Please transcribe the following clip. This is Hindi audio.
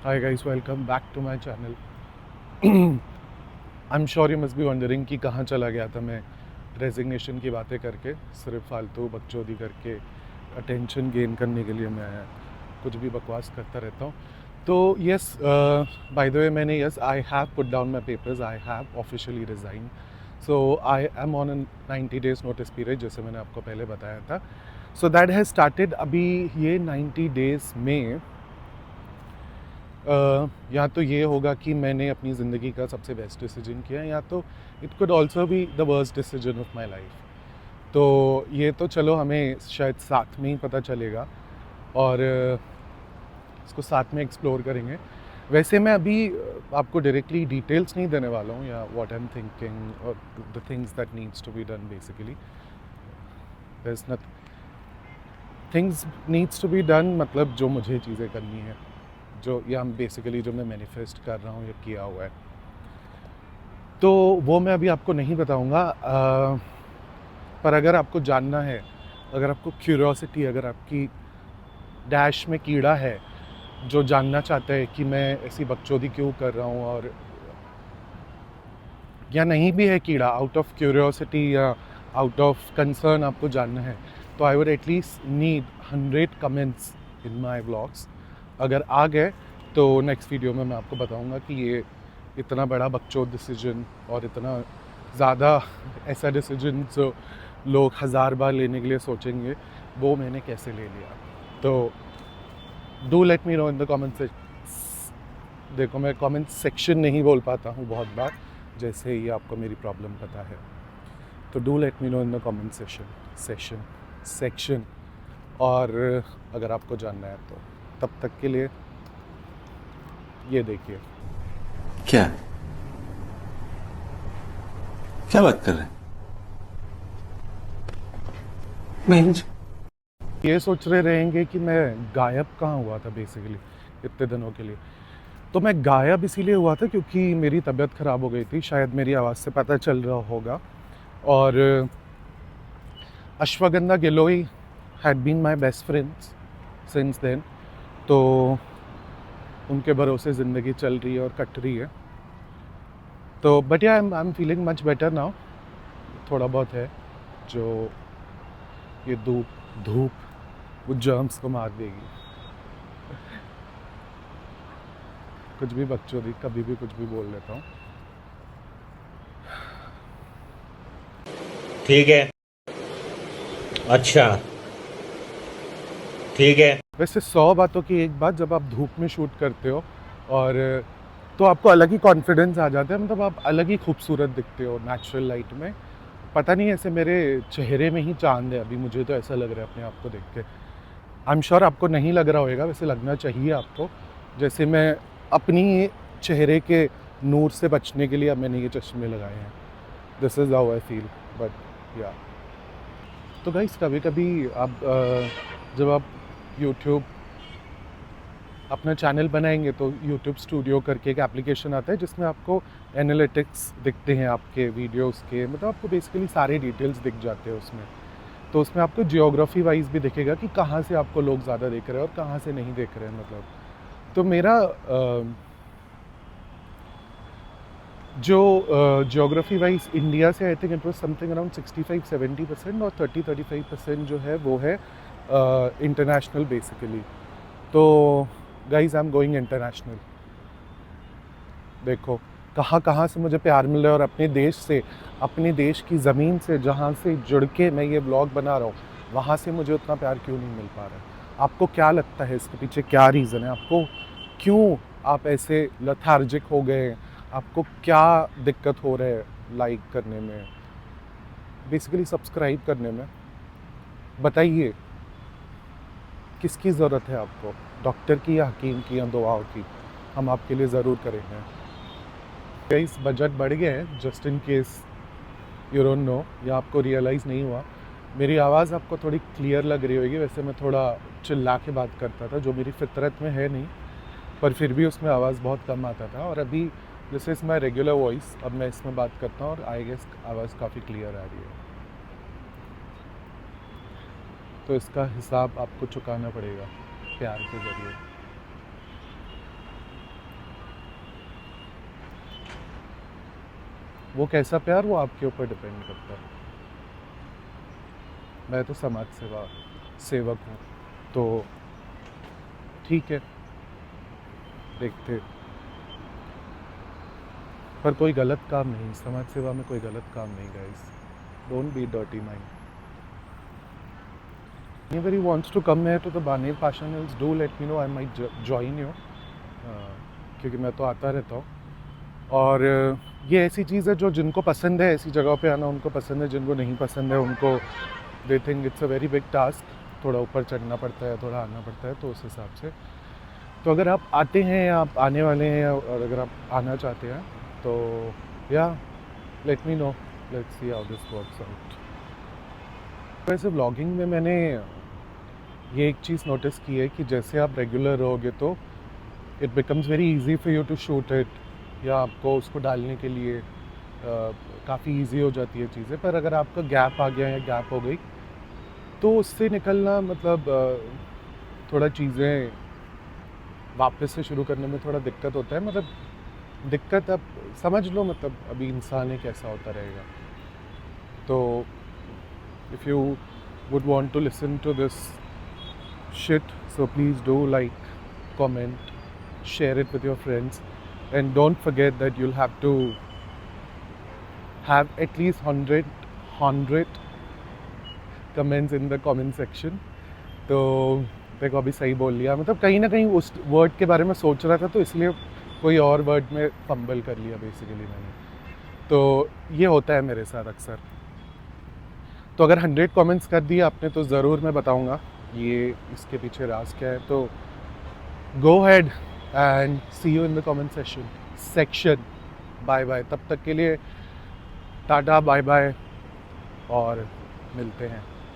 Hi guys, welcome back to my channel. I'm sure you must be wondering कि कहाँ चला गया था मैं रेजिग्नेशन की बातें करके, सिर्फ फालतू बकचोदी करके अटेंशन गेन करने के लिए मैं कुछ भी बकवास करता रहता हूँ. तो यस, बाय द वे मैंने I have put down my papers, I have officially resign. So I am on 90 days notice period, जैसे मैंने आपको पहले बताया था. So that has started. अभी ये 90 डेज़ में या तो ये होगा कि मैंने अपनी ज़िंदगी का सबसे बेस्ट डिसीजन किया, या तो it could also be the worst decision of my life. तो ये तो चलो हमें शायद साथ में ही पता चलेगा और इसको साथ में एक्सप्लोर करेंगे. वैसे मैं अभी आपको डायरेक्टली डिटेल्स नहीं देने वाला हूँ, या what I am thinking or the things that needs to be done. Basically there is nothing, things needs to be done मतलब जो मुझे चीज़ें करनी है, जो या बेसिकली जो मैं मैनिफेस्ट कर रहा हूँ या किया हुआ है, तो वो मैं अभी आपको नहीं बताऊँगा. पर अगर आपको जानना है, अगर आपको क्यूरियोसिटी, अगर आपकी डैश में कीड़ा है जो जानना चाहता है कि मैं ऐसी बकचोदी क्यों कर रहा हूँ, और या नहीं भी है कीड़ा, आउट ऑफ क्यूरियोसिटी या आउट ऑफ कंसर्न आपको जानना है, तो I would at least need 100 comments in my vlogs. अगर आ गए तो नेक्स्ट वीडियो में मैं आपको बताऊंगा कि ये इतना बड़ा बकचोद डिसीजन और इतना ज़्यादा ऐसा डिसीजन जो लोग 1000 बार लेने के लिए सोचेंगे, वो मैंने कैसे ले लिया. तो do let me know in the comment section. देखो, मैं कमेंट सेक्शन नहीं बोल पाता हूँ बहुत बार, जैसे ये आपको मेरी प्रॉब्लम पता है. तो do let me know in the comment section. और अगर आपको जानना है तो तब तक के लिए ये देखिए. क्या क्या बात कर रहे हैं? मैं ये सोच रहे रहेंगे कि मैं गायब कहाँ हुआ था बेसिकली इतने दिनों के लिए. तो मैं गायब इसीलिए हुआ था क्योंकि मेरी तबीयत ख़राब हो गई थी, शायद मेरी आवाज़ से पता चल रहा होगा. और ashwagandha giloy had been my best friends since then. तो उनके भरोसे ज़िंदगी चल रही है और कट रही है. तो बट या I am feeling much better now. थोड़ा बहुत है जो ये धूप वो जर्म्स को मार देगी. कुछ भी बकचोदी, कभी भी कुछ भी बोल लेता हूँ. ठीक है, अच्छा, ठीक है. वैसे 100 बातों की एक बात, जब आप धूप में शूट करते हो और तो आपको अलग ही कॉन्फिडेंस आ जाता है, मतलब आप अलग ही खूबसूरत दिखते हो नेचुरल लाइट में. पता नहीं, ऐसे मेरे चेहरे में ही चांद है अभी, मुझे तो ऐसा लग रहा है अपने आप को देख के. आई एम श्योर आपको नहीं लग रहा होगा, वैसे लगना चाहिए आपको. जैसे मैं अपनी चेहरे के नूर से बचने के लिए अब मैंने ये चश्मे लगाए हैं. This is how I feel. But या, तो गाइस कभी कभी आप जब आप यूट्यूब अपना चैनल बनाएंगे तो यूट्यूब स्टूडियो करके एक एप्लीकेशन आता है जिसमें आपको एनालिटिक्स दिखते हैं आपके वीडियोस के, मतलब आपको बेसिकली सारे डिटेल्स दिख जाते हैं उसमें. तो उसमें आपको जियोग्राफी वाइज भी दिखेगा कि कहाँ से आपको लोग ज़्यादा देख रहे हैं और कहाँ से नहीं देख रहे हैं. मतलब तो मेरा जो जियोग्राफी वाइज इंडिया से I think it was something around 65-70%, और 30-35% जो है वो है इंटरनेशनल बेसिकली. तो guys I am going international. देखो कहाँ कहाँ से मुझे प्यार मिल रहा है, और अपने देश से, अपने देश की ज़मीन से जहाँ से जुड़ के मैं ये ब्लॉग बना रहा हूँ, वहाँ से मुझे उतना प्यार क्यों नहीं मिल पा रहा है. आपको क्या लगता है इसके पीछे क्या रीज़न है? आपको क्यों आप ऐसे लथार्जिक हो गए? आपको क्या दिक्कत हो रहा है लाइक करने में, बेसिकली सब्सक्राइब करने में? बताइए किसकी ज़रूरत है आपको, डॉक्टर की या हकीम की या दुआओं की? हम आपके लिए ज़रूर करेंगे. गाइस बजट बढ़ गया है, just in case you don't know या आपको रियलाइज़ नहीं हुआ. मेरी आवाज़ आपको थोड़ी क्लियर लग रही होगी. वैसे मैं थोड़ा चिल्ला के बात करता था, जो मेरी फितरत में है नहीं, पर फिर भी उसमें आवाज़ बहुत कम आता था. और अभी this is my regular voice, अब मैं इसमें बात करता हूँ और आई गेस आवाज़ काफ़ी क्लियर आ रही है. तो इसका हिसाब आपको चुकाना पड़ेगा प्यार के ज़रिए. वो कैसा प्यार वो आपके ऊपर डिपेंड करता है। मैं तो समाज सेवक हूँ, तो ठीक है, देखते। पर कोई गलत काम नहीं, समाज सेवा में कोई गलत काम नहीं guys, don't be dirty mind. Anybody wants to come here to the Baner Passion Hills, do let me know, I might join you, क्योंकि मैं तो आता रहता हूँ। और ये ऐसी चीज़ है जो जिनको पसंद है ऐसी जगह पे आना उनको पसंद है, जिनको नहीं पसंद है उनको they think it's a very big task, थोड़ा ऊपर चढ़ना पड़ता है, थोड़ा आना पड़ता है, तो उस हिसाब से। तो अगर आप आते हैं या आप आने वाले हैं और अगर आप आना चाहते हैं तो या let me know, let's see how this works out. वैसे व्लॉगिंग में मैंने ये एक चीज़ नोटिस की है कि जैसे आप रेगुलर रहोगे तो it becomes very easy for you to shoot it, या आपको उसको डालने के लिए काफ़ी इजी हो जाती है चीज़ें। पर अगर आपका गैप आ गया या गैप हो गई तो उससे निकलना मतलब थोड़ा चीज़ें वापस से शुरू करने में थोड़ा दिक्कत होता है। मतलब दिक्कत आप समझ लो, मतलब अभी इंसान है कैसा होता रहेगा। तो if you would want to listen to this shit, so please do like, comment, share it with your friends, and don't forget that you'll have to have at least 100 comments in the comment section। तो देखो अभी सही बोल लिया, मतलब कहीं ना कहीं उस वर्ड के बारे में सोच रहा था तो इसलिए कोई और वर्ड में फंबल कर लिया बेसिकली मैंने। तो ये होता है मेरे साथ अक्सर। तो अगर 100 कमेंट्स कर दिए आपने तो ज़रूर मैं बताऊंगा ये इसके पीछे राज क्या है। तो go ahead and see you in the comment section. Bye bye, तब तक के लिए टाटा बाय बाय और मिलते हैं।